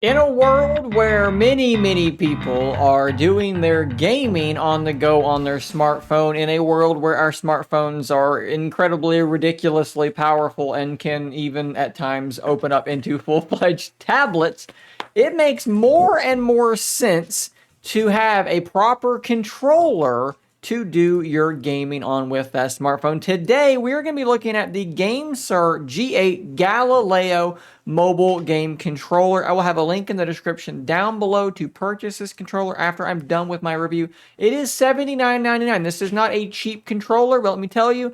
In a world where many people are doing their gaming on the go on their smartphone, in a world where our smartphones are incredibly, ridiculously powerful and can even at times open up into full-fledged tablets, it makes more and more sense to have a proper controller to do your gaming on with that smartphone. Today, we're going to be looking at the GameSir G8 Galileo mobile game controller. I will have a link in the description down below to purchase this controller after I'm done with my review. It is $79.99. This is not a cheap controller, but let me tell you,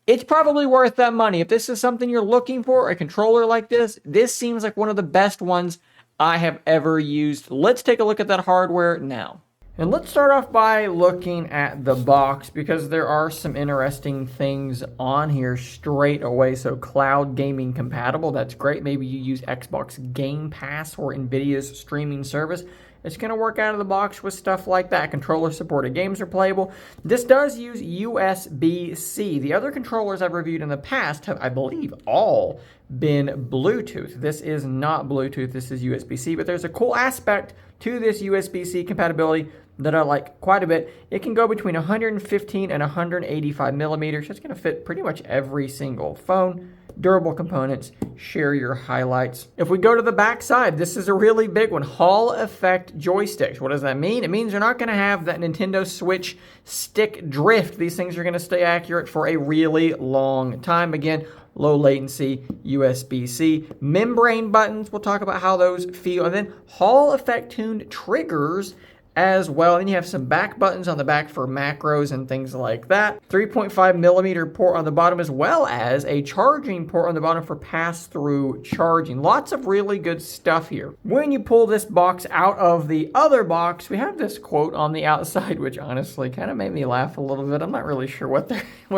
it's probably worth that money. If this is something you're looking for, a controller like this seems like one of the best ones I have ever used. Let's take a look at that hardware now. And let's start off by looking at the box because there are some interesting things on here straight away. So cloud gaming compatible, that's great. Maybe you use Xbox Game Pass or Nvidia's streaming service. It's going to work out of the box with stuff like that. Controller supported games are playable. This does use USB-C. The other controllers I've reviewed in the past have, I believe, all been Bluetooth. This is not Bluetooth. This is USB-C, but there's a cool aspect to this USB-C compatibility that I like quite a bit. It can go between 115 and 185 millimeters. It's going to fit pretty much every single phone. Durable components, share your highlights. If we go to the back side, this is a really big one. Hall effect joysticks. What does that mean? It means you're not going to have that Nintendo Switch stick drift. These things are going to stay accurate for a really long time. Again, low latency, USB-C. Membrane buttons, we'll talk about how those feel. And then Hall effect tuned triggers as well. And you have some back buttons on the back for macros and things like that. 3.5 millimeter port on the bottom, as well as a charging port on the bottom for pass-through charging. Lots of really good stuff here. When you pull this box out of the other box, we have this quote on the outside, which honestly kind of made me laugh a little bit. I'm not really sure what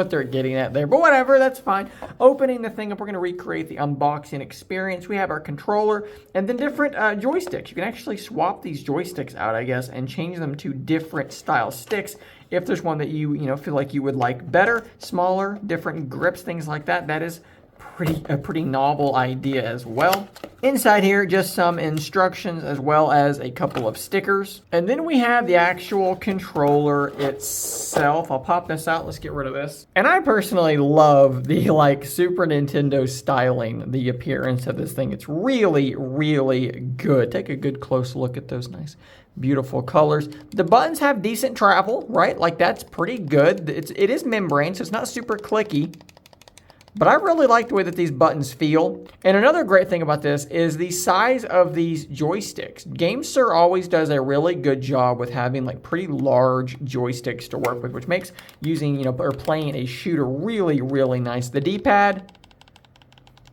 they're getting at there, but whatever, that's fine. Opening the thing up, we're going to recreate the unboxing experience. We have our controller and then different joysticks. You can actually swap these joysticks out, I guess, and change them to different style sticks. If there's one that you feel like you would like better, smaller, different grips, things like that, that is a pretty novel idea as well. Inside here, just some instructions as well as a couple of stickers. And then we have the actual controller itself. I'll pop this out. Let's get rid of this. And I personally love the Super Nintendo styling, the appearance of this thing. It's really, really good. Take a good close look at those nice beautiful colors. The buttons have decent travel, right? Like that's pretty good. It is membrane, so it's not super clicky. But I really like the way that these buttons feel. And another great thing about this is the size of these joysticks. GameSir always does a really good job with having like pretty large joysticks to work with, which makes using, or playing a shooter really, really nice. The D-pad,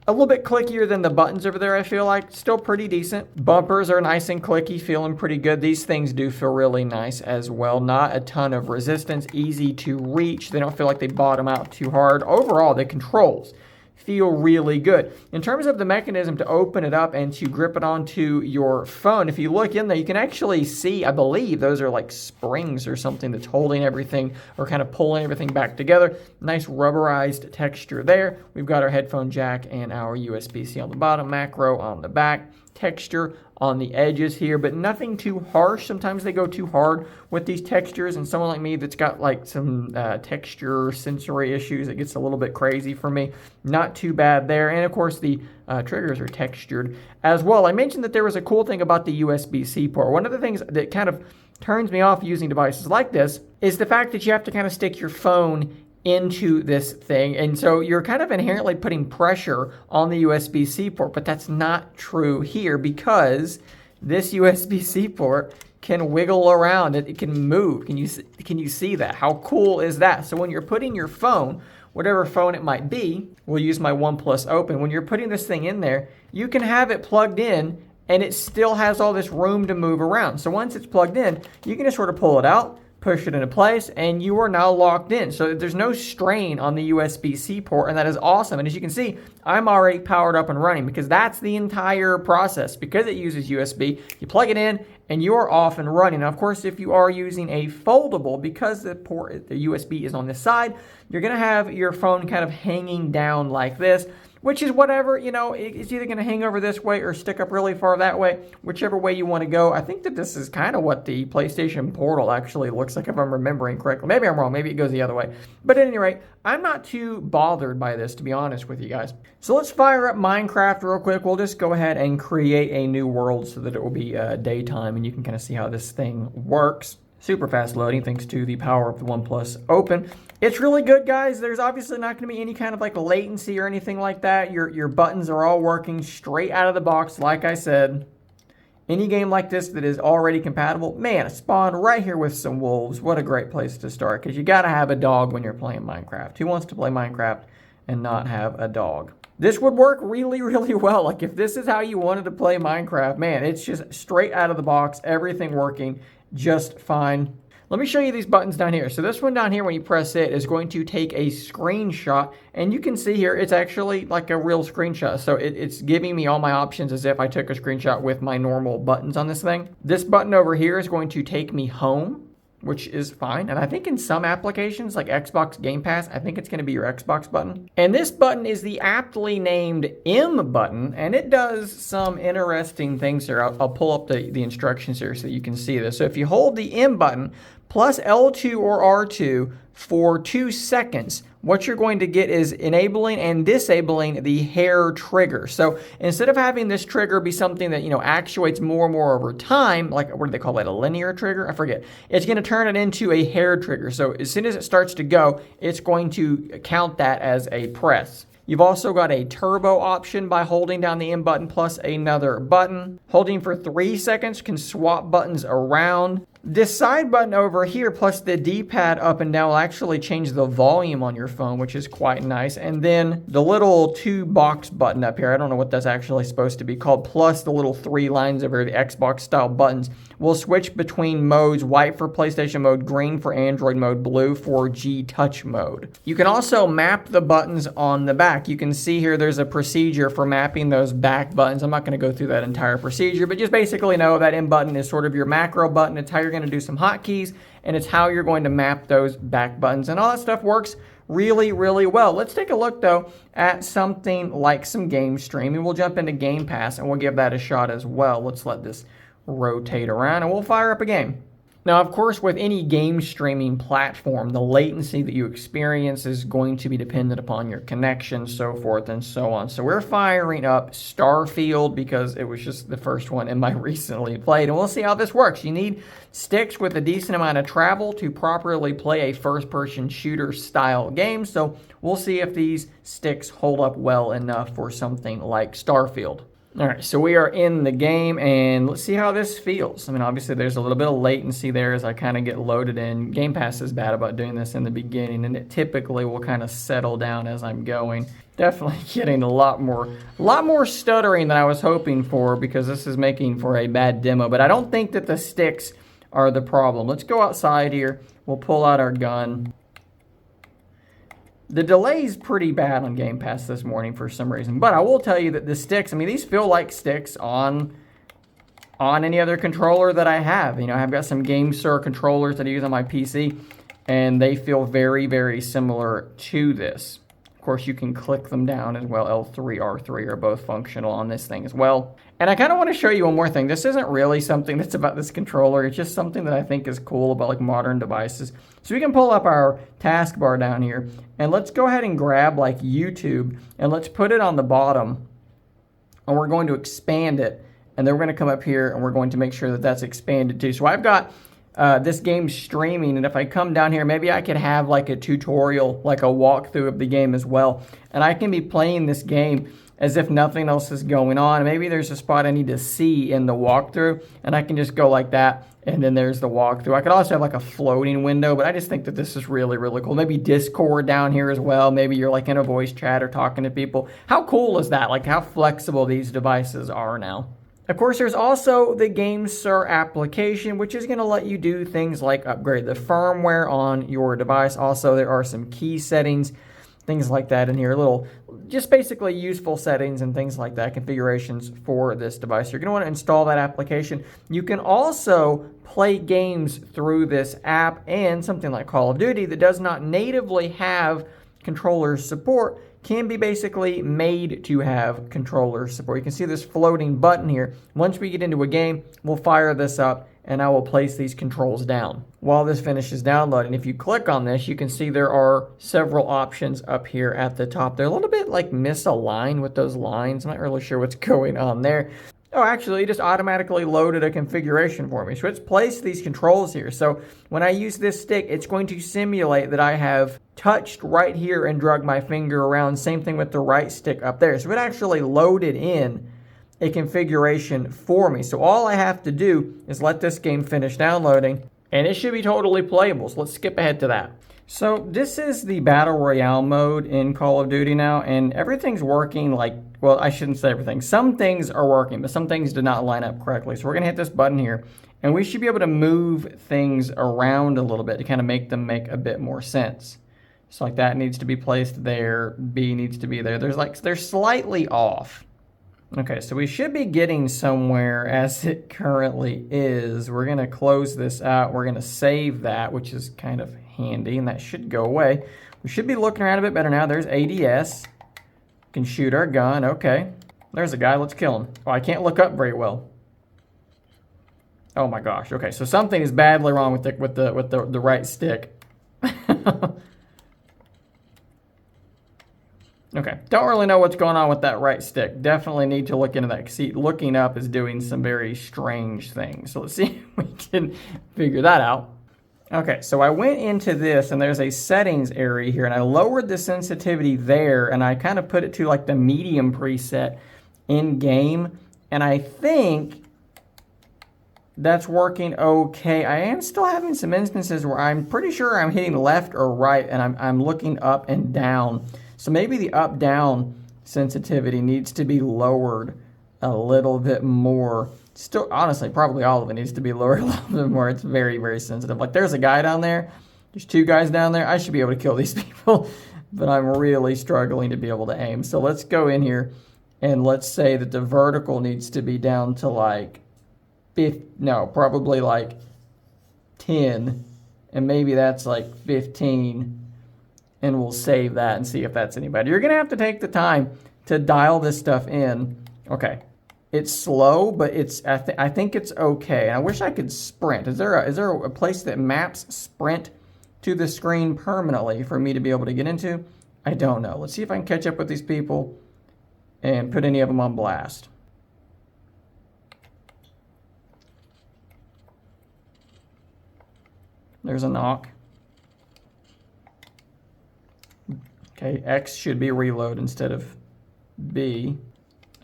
a little bit clickier than the buttons over there, I feel like. Still pretty decent. Bumpers are nice and clicky, feeling pretty good. These things do feel really nice as well. Not a ton of resistance, easy to reach. They don't feel like they bottom out too hard. Overall, the controls feel really good. In terms of the mechanism to open it up and to grip it onto your phone, if you look in there, you can actually see, I believe those are like springs or something that's holding everything or kind of pulling everything back together. Nice rubberized texture there. We've got our headphone jack and our USB-C on the bottom, macro on the back, texture on the edges here, but nothing too harsh. Sometimes they go too hard with these textures, and someone like me that's got like some texture sensory issues, it gets a little bit crazy for me. Not too bad there. And of course the triggers are textured as well. I mentioned that there was a cool thing about the USB-C port. One of the things that kind of turns me off using devices like this is the fact that you have to kind of stick your phone into this thing, and so you're kind of inherently putting pressure on the USB-C port, but that's not true here because this USB-C port can wiggle around. It can move. Can you see that? How cool is that? So when you're putting your phone, whatever phone it might be, we'll use my OnePlus Open, when you're putting this thing in there, you can have it plugged in and it still has all this room to move around. So once it's plugged in, you can just sort of pull it out, push it into place, and you are now locked in. So there's no strain on the USB-C port, and that is awesome. And as you can see, I'm already powered up and running because that's the entire process. Because it uses USB, you plug it in, and you are off and running. Now, of course, if you are using a foldable, because the USB is on this side, you're gonna have your phone kind of hanging down like this. which is whatever, you know, it's either going to hang over this way or stick up really far that way, whichever way you want to go. I think that this is kind of what the PlayStation Portal actually looks like, if I'm remembering correctly. Maybe I'm wrong. Maybe it goes the other way. But at any rate, I'm not too bothered by this, to be honest with you guys. So let's fire up Minecraft real quick. We'll just go ahead and create a new world so that it will be daytime, and you can kind of see how this thing works. Super fast loading thanks to the power of the OnePlus Open. It's really good, guys. There's obviously not going to be any kind of like latency or anything like that. Your buttons are all working straight out of the box, like I said. Any game like this that is already compatible, man, spawn right here with some wolves. What a great place to start, because you got to have a dog when you're playing Minecraft. Who wants to play Minecraft and not have a dog? This would work really, really well. Like if this is how you wanted to play Minecraft, man, it's just straight out of the box, everything working just fine. Let me show you these buttons down here. So this one down here, when you press it, is going to take a screenshot. And you can see here, it's actually like a real screenshot. So it's giving me all my options as if I took a screenshot with my normal buttons on this thing. This button over here is going to take me home, which is fine. And I think in some applications, like Xbox Game Pass, I think it's going to be your Xbox button. And this button is the aptly named M button, and it does some interesting things here. I'll pull up the instructions here so you can see this. So if you hold the M button plus L2 or R2 for 2 seconds, what you're going to get is enabling and disabling the hair trigger. So instead of having this trigger be something that, you know, actuates more and more over time, like what do they call it, a linear trigger? I forget. It's going to turn it into a hair trigger. So as soon as it starts to go, it's going to count that as a press. You've also got a turbo option by holding down the M button plus another button. Holding for 3 seconds can swap buttons around. This side button over here plus the D-pad up and down will actually change the volume on your phone, which is quite nice. And then the little 2 box button up here, I don't know what that's actually supposed to be called, plus the little 3 lines over the Xbox style buttons will switch between modes: white for PlayStation mode, green for Android mode, blue for G Touch mode. You can also map the buttons on the back. You can see here there's a procedure for mapping those back buttons. I'm not going to go through that entire procedure, but just basically know that M button is sort of your macro button. It's how you're going to do some hotkeys, and it's how you're going to map those back buttons, and all that stuff works really, really well. Let's take a look though at something like some game streaming. We'll jump into Game Pass and we'll give that a shot as well. Let's let this rotate around and we'll fire up a game. Now, of course, with any game streaming platform, the latency that you experience is going to be dependent upon your connection, so forth and so on. So we're firing up Starfield because it was just the first one in my recently played, and we'll see how this works. You need sticks with a decent amount of travel to properly play a first-person shooter style game, so we'll see if these sticks hold up well enough for something like Starfield. All right, so we are in the game, and let's see how this feels. I mean, obviously, there's a little bit of latency there as I kind of get loaded in. Game Pass is bad about doing this in the beginning, and it typically will kind of settle down as I'm going. Definitely getting a lot more stuttering than I was hoping for, because this is making for a bad demo. But I don't think that the sticks are the problem. Let's go outside here. We'll pull out our gun. The delay's pretty bad on Game Pass this morning for some reason. But I will tell you that the sticks, I mean, these feel like sticks on any other controller that I have. You know, I've got some GameSir controllers that I use on my PC, and they feel very, very similar to this. Of course, you can click them down as well. L3, R3 are both functional on this thing as well. And I kind of want to show you one more thing. This isn't really something that's about this controller. It's just something that I think is cool about like modern devices. So we can pull up our taskbar down here, and let's go ahead and grab like YouTube, and let's put it on the bottom, and we're going to expand it. And then we're going to come up here, and we're going to make sure that that's expanded too. So I've got this game streaming, and if I come down here, maybe I could have like a tutorial, like a walkthrough of the game as well. And I can be playing this game as if nothing else is going on. Maybe there's a spot I need to see in the walkthrough, and I can just go like that, and then there's the walkthrough. I could also have like a floating window, but I just think that this is really, really cool. Maybe Discord down here as well. Maybe you're like in a voice chat or talking to people. How cool is that? Like how flexible these devices are now. Of course, there's also the GameSir application, which is going to let you do things like upgrade the firmware on your device. Also, there are some key settings, things like that in here. Little, just basically useful settings and things like that, configurations for this device. You're going to want to install that application. You can also play games through this app, and something like Call of Duty that does not natively have controller support can be basically made to have controller support. You can see this floating button here. Once we get into a game, we'll fire this up and I will place these controls down. While this finishes downloading, if you click on this, you can see there are several options up here at the top. They're a little bit like misaligned with those lines. I'm not really sure what's going on there. Oh, actually, it just automatically loaded a configuration for me. So it's placed these controls here. So when I use this stick, it's going to simulate that I have touched right here and drug my finger around. Same thing with the right stick up there. So it actually loaded in a configuration for me. So all I have to do is let this game finish downloading, and it should be totally playable. So let's skip ahead to that. So this is the Battle Royale mode in Call of Duty now, and everything's working like, well, I shouldn't say everything. Some things are working, but some things did not line up correctly. So we're gonna hit this button here, and we should be able to move things around a little bit to kind of make them make a bit more sense. So like that needs to be placed there, B needs to be there. They're slightly off. Okay, so we should be getting somewhere as it currently is. We're gonna close this out. We're gonna save that, which is kind of handy, and that should go away. We should be looking around a bit better now. There's ADS. Can shoot our gun. Okay. There's a guy. Let's kill him. Oh, I can't look up very well. Oh my gosh. Okay, so something is badly wrong with the right stick. Okay, don't really know what's going on with that right stick. Definitely need to look into that. See, looking up is doing some very strange things. So let's see if we can figure that out. Okay, so I went into this, and there's a settings area here, and I lowered the sensitivity there, and I kind of put it to like the medium preset in game, and I think that's working okay. I am still having some instances where I'm pretty sure I'm hitting left or right, and I'm looking up and down. So maybe the up-down sensitivity needs to be lowered a little bit more. Still, honestly, probably all of it needs to be lowered a little bit more. It's very, very sensitive. Like, there's a guy down there. There's two guys down there. I should be able to kill these people, but I'm really struggling to be able to aim. So let's go in here, and let's say that the vertical needs to be down to like, probably like 10, and maybe that's like 15. And we'll save that and see if that's any better. You're gonna have to take the time to dial this stuff in. Okay, it's slow, but I think it's okay. And I wish I could sprint. Is there a place that maps sprint to the screen permanently for me to be able to get into? I don't know. Let's see if I can catch up with these people and put any of them on blast. There's a knock. Okay, X should be reload instead of B.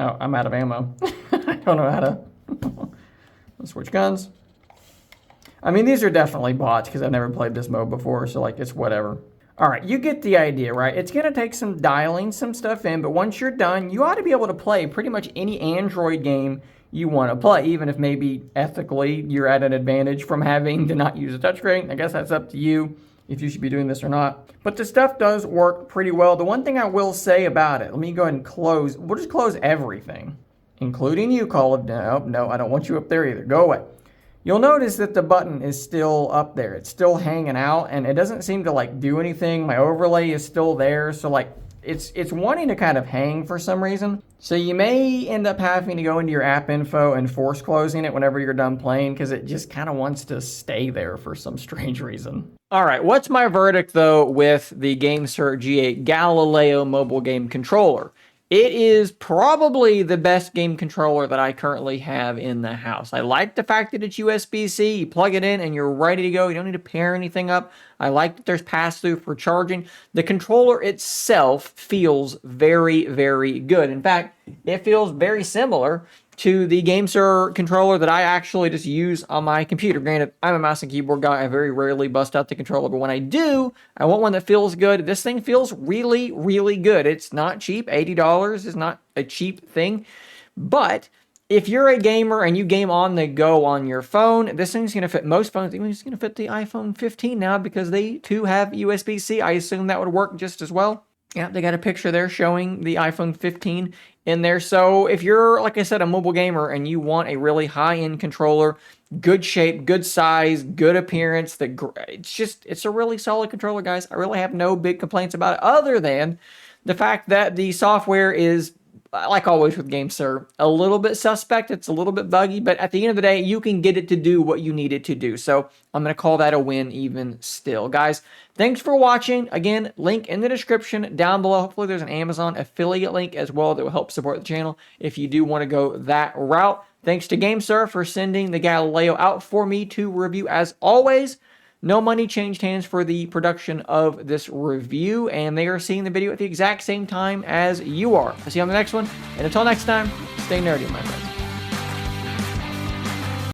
Oh, I'm out of ammo. I don't know how to... Let's switch guns. I mean, these are definitely bots because I've never played this mode before, so like, it's whatever. All right, you get the idea, right? It's gonna take some dialing some stuff in, but once you're done, you ought to be able to play pretty much any Android game you want to play, even if maybe ethically you're at an advantage from having to not use a touchscreen. I guess that's up to you if you should be doing this or not. But the stuff does work pretty well. The one thing I will say about it, let me go ahead and close. We'll just close everything, including you, Call of Duty. No, I don't want you up there either. Go away. You'll notice that the button is still up there. It's still hanging out, and it doesn't seem to like do anything. My overlay is still there, so like it's wanting to kind of hang for some reason. So you may end up having to go into your app info and force closing it whenever you're done playing because it just kind of wants to stay there for some strange reason. All right, what's my verdict though with the GameSir G8 Galileo mobile game controller? It is probably the best game controller that I currently have in the house. I like the fact that it's USB-C. You plug it in and you're ready to go. You don't need to pair anything up. I like that there's pass-through for charging. The controller itself feels very, very good. In fact, it feels very similar to the GameSir controller that I actually just use on my computer. Granted, I'm a mouse and keyboard guy. I very rarely bust out the controller, but when I do, I want one that feels good. This thing feels really, really good. It's not cheap. $80 is not a cheap thing, but if you're a gamer and you game on the go on your phone, this thing's going to fit most phones. Even it's going to fit the iPhone 15 now because they too have USB-C. I assume that would work just as well. Yeah, they got a picture there showing the iPhone 15 in there. So if you're, like I said, a mobile gamer and you want a really high-end controller, good shape, good size, good appearance, it's a really solid controller, guys. I really have no big complaints about it other than the fact that the software is, like always with GameSir, a little bit suspect. It's a little bit buggy, but at the end of the day, you can get it to do what you need it to do. So I'm going to call that a win even still. Guys, thanks for watching. Again, link in the description down below. Hopefully there's an Amazon affiliate link as well that will help support the channel if you do want to go that route. Thanks to GameSir for sending the Galileo out for me to review as always. No money changed hands for the production of this review, and they are seeing the video at the exact same time as you are. I'll see you on the next one, and until next time, stay nerdy, my friends.